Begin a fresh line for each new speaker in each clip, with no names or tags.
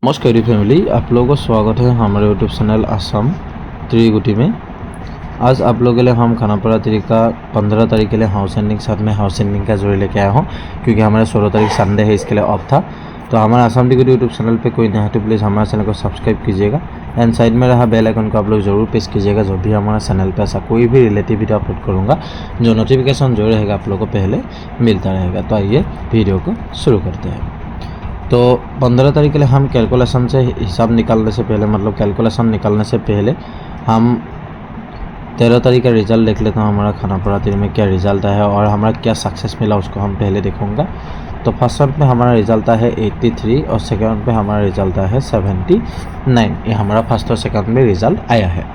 नमस्कार फैमिली, आप लोगों को स्वागत है हमारे यूट्यूब चैनल असम त्रिगुटी में। आज आप लोगों के लिए हम खानापारा तरीका 15 तारीख के लिए हाउस एंडिंग साथ में हाउस एंडिंग का जोड़ी लेके आया हूँ, क्योंकि हमारा 16 तारीख संडे है, इसके लिए ऑफ था। तो हमारा असम त्रिगुटी यूट्यूब चैनल पे कोई नया है तो प्लीज़ हमारे चैनल को सब्सक्राइब कीजिएगा एंड साइड में रहा बेल आइकन को आप लोग जरूर प्रेस कीजिएगा। जब भी हमारा चैनल पे ऐसा कोई भी रिलेटिव वीडियो अपलोड करूँगा, जो नोटिफिकेशन जो रहेगा आप लोगों को पहले मिलता रहेगा। तो आइए वीडियो को शुरू करते हैं। तो 15 तारीख के लिए हम कैलकुलेशन से हिसाब निकालने से पहले, मतलब कैलकुलेशन निकालने से पहले हम 13 तारीख का रिजल्ट देख लेता हूँ। हमारा खानापारा तीर में क्या रिजल्ट आया है और हमारा क्या सक्सेस मिला उसको हम पहले देखूँगा। तो फर्स्ट राउंड पे हमारा रिजल्ट है 83 और सेकेंड राउंड पे हमारा रिजल्ट है 79। ये हमारा फर्स्ट और सेकेंड में रिजल्ट आया है।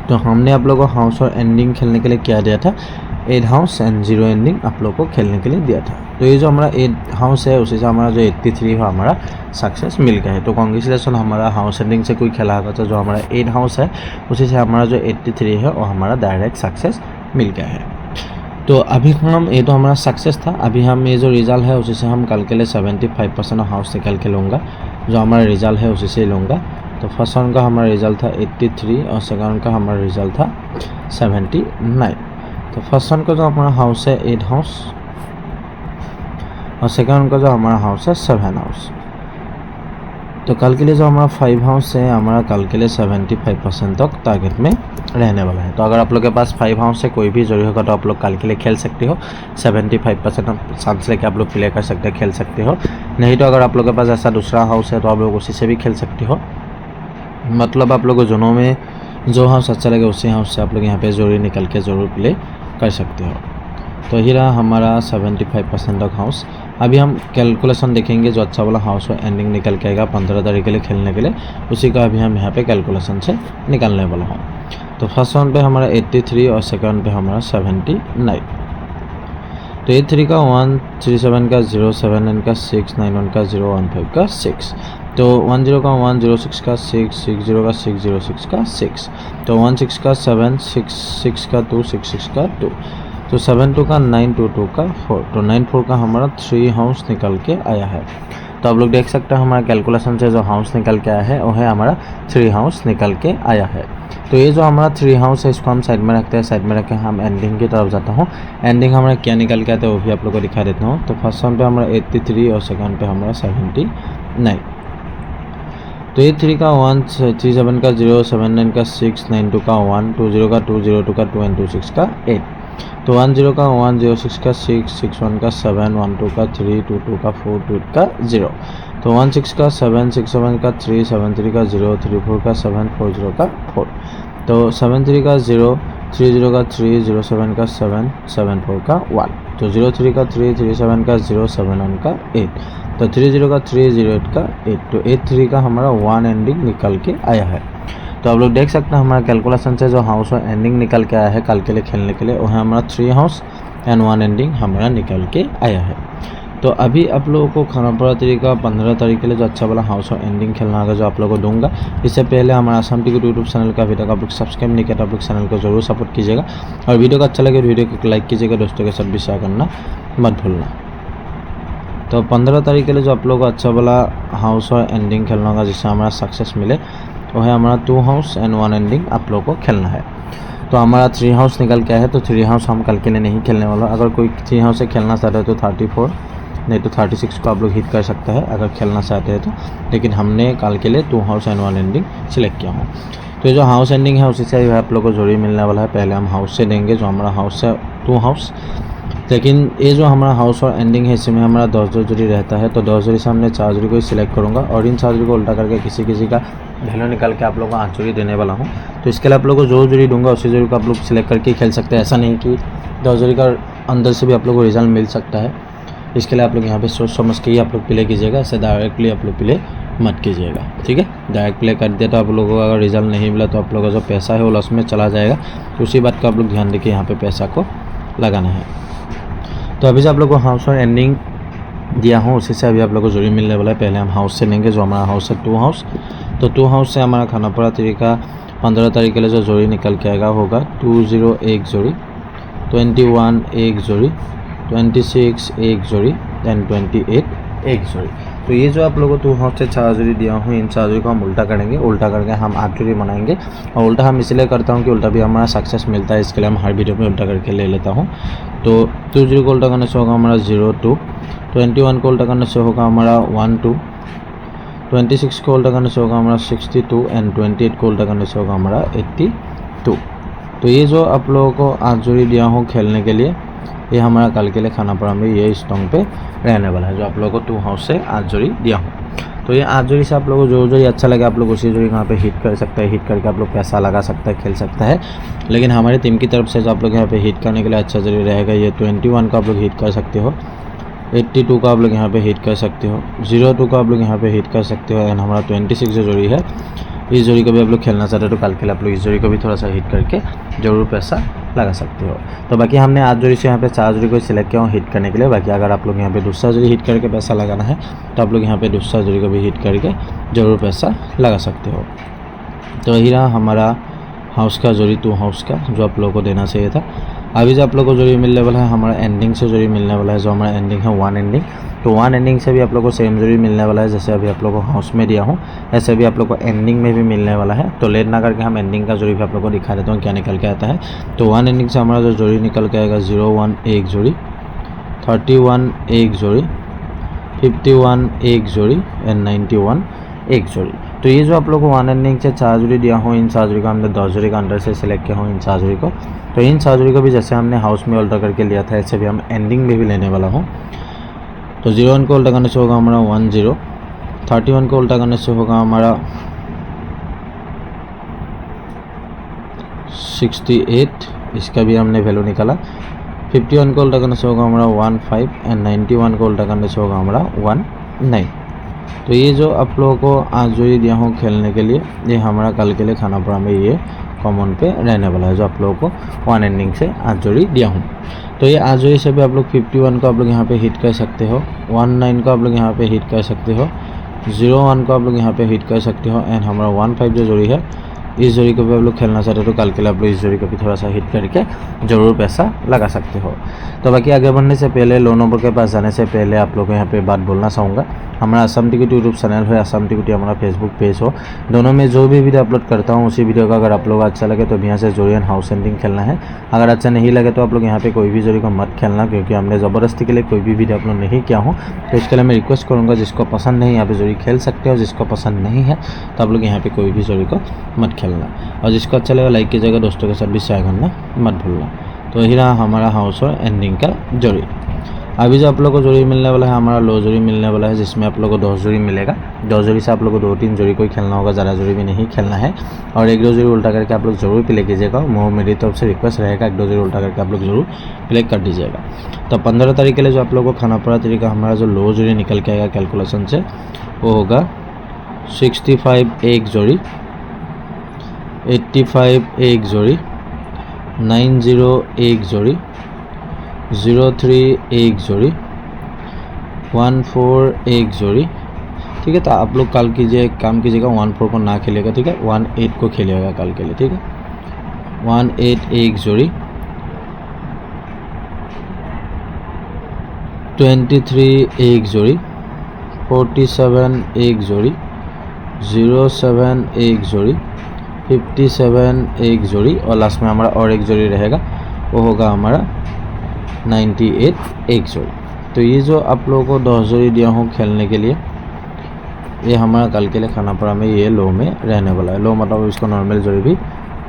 तो हमने आप लोगों को हाउस और एंडिंग खेलने के लिए क्या दिया था, 8 हाउस एंड 0 एंडिंग आप लोगों को खेलने के लिए दिया था। तो ये जो हमारा 8 हाउस है उसी से हमारा जो 83 है हमारा सक्सेस मिल गया है। तो कांग्रेचुलेसन, हमारा हाउस एंडिंग से कोई खेला होगा तो जो हमारा 8 हाउस है उसी से हमारा जो 83 है वो हमारा डायरेक्ट सक्सेस मिल गया है। तो अभी हम, ये तो हमारा सक्सेस था। अभी हम ये जो रिजल्ट है उसी से हम कल के लिए 75% हाउस निकल के लूँगा। जो हमारा रिजल्ट है उसी से लूँगा। तो फर्स्ट राउंड का हमारा रिजल्ट था 83 और सेकंड राउंड का हमारा रिजल्ट था 79। तो फर्स्ट राउंड का जो हमारा हाउस है 8 हाउस और सेकंड राउंड का जो हमारा हाउस है 7 हाउस। तो कल के लिए जो हमारा 5 हाउस है हमारा कल के लिए 75% तक टारगेट में रहने वाला है। तो अगर आप लोग के पास 5 हाउस से कोई भी जरूरी होगा तो आप लोग कल के लिए खेल सकते हो। 75% चांस लेके आप लोग प्ले कर सकते हो, खेल सकते हो। नहीं तो अगर आप लोग के पास ऐसा दूसरा हाउस है तो आप लोग उसी से भी खेल सकते हो। मतलब आप लोग दोनों में जो हाउस अच्छा लगे उसी हाउस से आप लोग यहाँ पे जोड़ी निकल के ज़रूर प्ले कर सकते हो। तो ये रहा हमारा 75% तक हाउस। अभी हम कैलकुलेशन देखेंगे, जो अच्छा वाला हाउस और एंडिंग निकल के आएगा 15 तारीख के लिए खेलने के लिए, उसी का अभी हम यहाँ पे कैलकुलेशन से निकालने वाला हूँ। तो फर्स्ट राउंड पे हमारा 83 और सेकंड राउंड पे हमारा 79। तो 83 का 137 का 079 का 691 का 015 का 6। तो 10 का 106 का 660 का 606 का 6। तो 16 का 7 66 का 2 66 का 2। तो 72 का 922 का 4। तो 94 का हमारा 3 हाउस निकल के आया है। तो आप लोग देख सकते हैं हमारा कैलकुलेशन से जो हाउस निकल के आया है वो है हमारा 3 हाउस निकल के आया है। तो ये जो हमारा 3 हाउस है इसको हम साइड में रखते हैं। साइड में रख के हम एंडिंग की तरफ जाता हूँ। एंडिंग हमारा क्या निकल के आता है वो भी आप लोग को दिखा देता हूँ। तो फर्स्ट राउंड पे हमारा 83 और सेकंड पे हमारा 79। तो 83 का 137 का 079 का 692 का 120 का 202 का 2 एंड 26 का 8। तो 10 का 106 का 661 का 712 का 322 का 428 का 0। तो 16 का 767 का 373 का 034 का 740 का 4। तो 73 का 030 का 307 का 774 का 1। तो 03 का 337 का 071 का 8। तो 30 का 308 का 8। तो 83 का हमारा 1 एंडिंग निकल के आया है। तो आप लोग देख सकते हैं हमारा कैलकुलेशन से जो हाउस और एंडिंग निकल के आया है कल के लिए खेलने के लिए, वो है हमारा 3 हाउस एंड 1 एंडिंग हमारा निकल के आया है। तो अभी आप लोगों को खानापारा तरीका 15 तारीख के लिए जो अच्छा वाला हाउस और एंडिंग खेलना होगा जो आप लोगों को दूंगा। इससे पहले हमारा असम त्रिगुटी यूट्यूब चैनल का अभी तक आप लोग सब्सक्राइब नहीं किया तो आप लोग चैनल को जरूर सपोर्ट कीजिएगा और वीडियो को अच्छा लगे तो वीडियो को लाइक कीजिएगा, दोस्तों के साथ भी शेयर करना मत भूलना। तो 15 तारीख के लिए जो आप लोगों को अच्छा वाला हाउस और एंडिंग खेलना होगा जिससे हमारा सक्सेस मिले, वो है हमारा 2 हाउस एंड 1 एंडिंग आप लोगों को खेलना है। तो हमारा 3 हाउस निकल के आया है। तो 3 हाउस हम कल के लिए नहीं खेलने वाला। अगर कोई 3 हाउस से खेलना चाहता है तो 34 नहीं तो 36 को आप लोग हिट कर सकता है अगर खेलना चाहते हैं तो। लेकिन हमने कल के लिए 2 हाउस एंड 1 एंडिंग सिलेक्ट किया हूँ। तो जो हाउस एंडिंग है उसी से आप लोग को जोड़ी मिलने वाला है। पहले हम हाउस से देंगे, जो हमारा हाउस है 2 हाउस। लेकिन ये जो हमारा हाउस और एंडिंग है इसमें हमारा 10 जोड़ी रहता है। तो 10 जोड़ी से हमने 4 जोड़ी को ही सिलेक्ट करूँगा और इन 4 जोड़ी को उल्टा करके किसी किसी का वैल्यू निकाल के आप लोगों को 8 जोड़ी देने वाला हूँ। तो इसके लिए आप लोगों को जो जोड़ी दूंगा उसी जोड़ी को आप लोग सिलेक्ट करके खेल सकते हैं। ऐसा नहीं कि 10 जोड़ी का अंदर से भी आप लोग को रिजल्ट मिल सकता है। इसके लिए आप लोग यहाँ पे सोच समझ के ही आप लोग प्ले कीजिएगा। ऐसे डायरेक्टली आप लोग प्ले मत कीजिएगा, ठीक है। डायरेक्ट प्ले कर दिया तो आप लोगों को अगर रिजल्ट नहीं मिला तो आप लोगों का जो पैसा है वो लॉस में चला जाएगा। तो उसी बात का आप लोग ध्यान देके यहाँ पे पैसा को लगाना है। तो अभी से आप लोग को हाउस और एंडिंग दिया हूँ उसी से अभी आप लोग को जोड़ी मिलने वाला है। पहले हम हाउस से लेंगे, जो हमारा हाउस है 2 हाउस। तो 2 हाउस से हमारा खानापारा तरीका 15 तारीख के लिए जो जोड़ी निकल के आएगा होगा 20 एक जोड़ी, 21 एक जोड़ी, 26 एक जोड़ी, 28 एक जोड़ी। तो ये जो आप लोगों को 2 हाउस से 4 जोड़ी दिया हूँ, इन 4 जोड़ी को हम उल्टा करेंगे, उल्टा करके हम 8 जोड़ी बनाएंगे। और उल्टा हम इसलिए करता हूँ कि उल्टा भी हमारा सक्सेस मिलता है, इसके लिए हम हर वीडियो में उल्टा करके ले लेता हूँ। तो 2 0 को उल्टा करने से होगा हमारा 0 2, 21 को उल्टा करने से होगा हमारा 1 2, 26 को उल्टा करने से होगा हमारा 62 एंड 28 को उल्टा करने से होगा हमारा 82। तो ये जो आप लोगों को 8 जोड़ी दिया हूँ खेलने के लिए, ये हमारा कल के लिए खानापारा में ये स्टोंग पे रहने वाला है, जो आप लोगों को 2 हाउस से 8 जोड़ी दिया हूँ। तो ये 8 जोड़ी से आप लोगों को जो जोड़ी अच्छा लगे आप लोग उसी जोड़ी यहाँ पे हिट कर सकते हैं, हिट करके आप लोग पैसा लगा सकता है, खेल सकता है। लेकिन हमारी टीम की तरफ से जो आप लोग यहाँ पे हिट करने के लिए अच्छा जोड़ी रहेगा, ये 21 को आप लोग हिट कर सकते हो, 82 को आप लोग यहाँ पे हिट कर सकते हो, 02 को आप लोग यहाँ पे हिट कर सकते हो एंड हमारा 26 जो जोड़ी है, इस जोड़ी को भी आप लोग खेलना चाहते हो तो कल के लिए आप लोग इस जोड़ी को भी थोड़ा सा हिट करके ज़रूर पैसा लगा सकते हो। तो बाकी हमने 8 जोड़ी से यहाँ पे 4 जोड़ी को सिलेक्ट किया हूँ हिट करने के लिए। बाकी अगर आप लोग यहाँ पे दूसरा जोड़ी हिट करके पैसा लगाना है तो आप लोग यहाँ पे दूसरा जोड़ी को भी हिट करके ज़रूर पैसा लगा सकते हो। तो यही रहा हमारा हाउस का जोड़ी 2 हाउस का जो आप लोगों को देना चाहिए था। अभी जो आप लोगों को जोड़ी मिलने वाला है हमारा एंडिंग से जोड़ी मिलने वाला है, जो हमारा एंडिंग है 1 एंडिंग। तो 1 एंडिंग से भी आप लोगों को सेम जोड़ी मिलने वाला है, जैसे अभी आप लोगों को हाउस में दिया हूँ ऐसे भी आप लोग को एंडिंग में भी मिलने वाला है। तो लेट ना करके हम एंडिंग का जोड़ी भी आप लोग को दिखा देता हूँ क्या निकल के आता है। तो 1 एंडिंग से हमारा जो जोड़ी निकल के आएगा 01 एक जोड़ी, 31 एक जोड़ी, 51 एक जोड़ी एंड 91 एक जोड़ी। तो ये जो आप लोग को 1 एंडिंग से 4 जोड़ी दिया हूँ, इन 4 जोड़ी को हमने 10 जोड़ी का अंडर से सिलेक्ट किया हूँ इन 4 जोड़ी को। तो इन 4 जोड़ी को भी जैसे हमने हाउस में उल्टा करके लिया था ऐसे भी हम एंडिंग में भी लेने वाला हूँ। तो 01 को उल्टा करने से होगा हमारा 10, 31 को उल्टा करने से होगा हमारा 68, इसका भी हमने वैल्यू निकाला। 51 को उल्टा करने से होगा हमारा 15 एंड 91 को उल्टा करने से होगा हमारा 19। तो ये जो आप लोगों को 8 जोड़ी दिया हूँ खेलने के लिए, ये हमारा कल के लिए खानापारा में ये कॉमन पे रहने वाला है, जो आप लोगों को 1 एंडिंग से 8 जोड़ी दिया हूँ। तो ये 8 जोड़ी से भी आप लोग 51 को आप लोग यहाँ पे हिट कर सकते हो, 19 को आप लोग यहाँ पे हिट कर सकते हो, 01 को आप लोग यहाँ पे हिट कर सकते हो एंड हमारा 15 जो जोड़ी है इस जोड़ी को भी आप लोग खेलना चाहते हो तो कल के लिए आप लोग इस जोड़ी को भी थोड़ा सा हिट करके ज़रूर पैसा लगा सकते हो। तो बाकी आगे बढ़ने से पहले लो नंबर के पास जाने से पहले आप लोग को यहाँ पे बात बोलना चाहूँगा, हमारा असम टिकट यूट्यूब चैनल है, असम टिकट हमारा फेसबुक पेज हो, दोनों में जो भी वीडियो अपलोड करता हूँ उसी वीडियो का अगर आप लोग अच्छा लगे तो यहाँ से जोड़ी एंड हाउस एंडिंग खेलना है। अगर अच्छा नहीं लगे तो आप लोग यहाँ पे कोई भी जोड़ी को मत खेलना, क्योंकि हमने ज़बरदस्ती के लिए कोई भी वीडियो अपलोड नहीं किया हूँ। तो इसके लिए मैं रिक्वेस्ट करूँगा जिसको पसंद नहीं यहाँ पे जोड़ी खेल सकते हो, जिसको पसंद नहीं है तो आप लोग यहाँ पे कोई भी जोड़ी को मत खेलना, और जिसको अच्छा लगे लाइक कीजिएगा, दोस्तों के साथ भी शेयर करना मत भूलना। तो यही रहा हमारा हाउस और एंडिंग का जोड़ी। अभी जो आप लोग को जोड़ी मिलने वाला है हमारा लो जोड़ी मिलने वाला है, जिसमें आप लोग को 10 जोड़ी मिलेगा। 10 जोड़ी से आप लोग को 2-3 जोड़ी को ही खेलना होगा, ज़्यादा जोड़ी भी नहीं खेलना है। और 1-2 जोड़ी उल्टा करके आप लोग ज़रूर प्ले कीजिएगा, मेरी तरफ से रिक्वेस्ट रहेगा 1-2 जोड़ी उल्टा करके आप लोग ज़रूर प्ले कर दीजिएगा। तो 15 तारीख के लिए जो आप लोग को खानापारा तरीका हमारा जो लो जोड़ी निकल के आएगा कैलकुलेशन से, वो होगा 65 एक जोड़ी, 85 एक जोड़ी, 90 एक जोड़ी, 03 एक जोड़ी, 14 एक जोड़ी। ठीक है, तो आप लोग कल कीजिए काम कीजिएगा 14 को ना खेलिएगा, ठीक है, 18 को खेलिएगा कल के लिए, ठीक है। 18 एक जोड़ी, 23 एक जोड़ी, 47 एक जोड़ी, 07 एक जोड़ी, 57 एक जोड़ी और लास्ट में हमारा और एक जोड़ी रहेगा, वो होगा हमारा 98 एक जोड़ी। तो ये जो आप लोगों को 10 जोड़ी दिया हूँ खेलने के लिए, ये हमारा कल के लिए खानापारा में ये लो में रहने वाला है। लो मतलब इसको नॉर्मल जोड़ी भी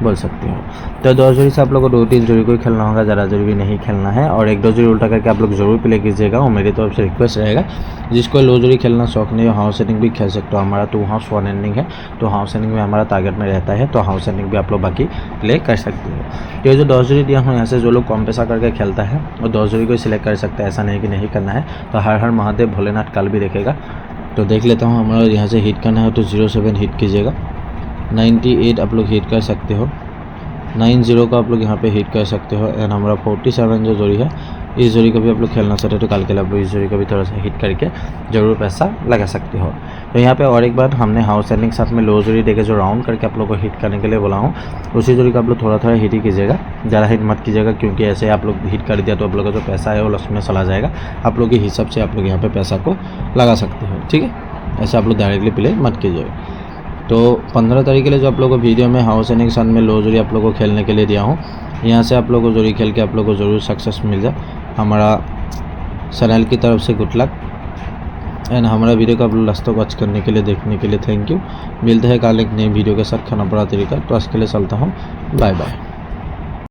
बोल सकते हो। तो 10 जोड़ी से आप लोग को 2-3 जोड़ी को ही खेलना होगा, ज़्यादा जोड़ी भी नहीं खेलना है। और 1-2 जोड़ी उल्टा करके आप लोग ज़रूर प्ले कीजिएगा, और मेरी तरफ से रिक्वेस्ट रहेगा जिसको लो जोड़ी खेलना शौक नहीं हो हाउस एंडिंग भी खेल सकते हो। हमारा 2 हाउस 1 एंडिंग है, तो हाउस एंडिंग में हमारा टारगेट में रहता है, तो हाउस एंडिंग भी आप लोग बाकी प्ले कर सकते हो। तो ये जो 10 जोड़ी दिया हूँ यहाँ से जो लोग कम पैसा करके खेलता है और 10 जोड़ी को सिलेक्ट कर सकता है, ऐसा नहीं कि नहीं करना है। तो हर हर महादेव भोलेनाथ कल भी देखेगा। तो देख लेता हूँ, हमारा यहाँ से हिट करना है तो 07 हिट कीजिएगा, 98 आप लोग हिट कर सकते हो, 90 को आप लोग यहाँ पे हिट कर सकते हो एंड हमारा 47 जो जोड़ी है इस जोड़ी का भी आप लोग खेलना चाहते हो तो कल के लिए आप लोग इस जोड़ी का भी थोड़ा सा हिट करके ज़रूर पैसा लगा सकते हो। तो यहाँ पे और एक बार हमने हाउस एंडिंग साथ में लो जोड़ी देके जो राउंड करके आप लोग को हिट करने के लिए बोला हूँ, उसी जोड़ी का आप लोग थोड़ा थोड़ा हिट ही कीजिएगा, ज़्यादा हिट मत कीजिएगा, क्योंकि ऐसे आप लोग हिट कर दिया तो आप लोग का जो पैसा है वो लॉस में चला जाएगा। आप लोग के हिसाब से आप लोग यहाँ पर पैसा को लगा सकते हो, ठीक है। ऐसे आप लोग डायरेक्टली प्ले मत कीजिएगा। तो 15 तारीख के लिए जो आप लोगों को वीडियो में हाउस एंडिंग के साथ में लो जोड़ी आप लोगों को खेलने के लिए दिया हूँ, यहाँ से आप लोगों को जोड़ी खेल के आप लोगों को ज़रूर सक्सेस मिल जाए। हमारा चैनल की तरफ से गुड लक एंड हमारा वीडियो को आप लोग लास्ट तक वॉच करने के लिए, देखने के लिए थैंक यू। मिलते हैं कल एक नई वीडियो के साथ खाना पड़ा तरीका। तो आज के लिए चलता हूँ, बाय बाय।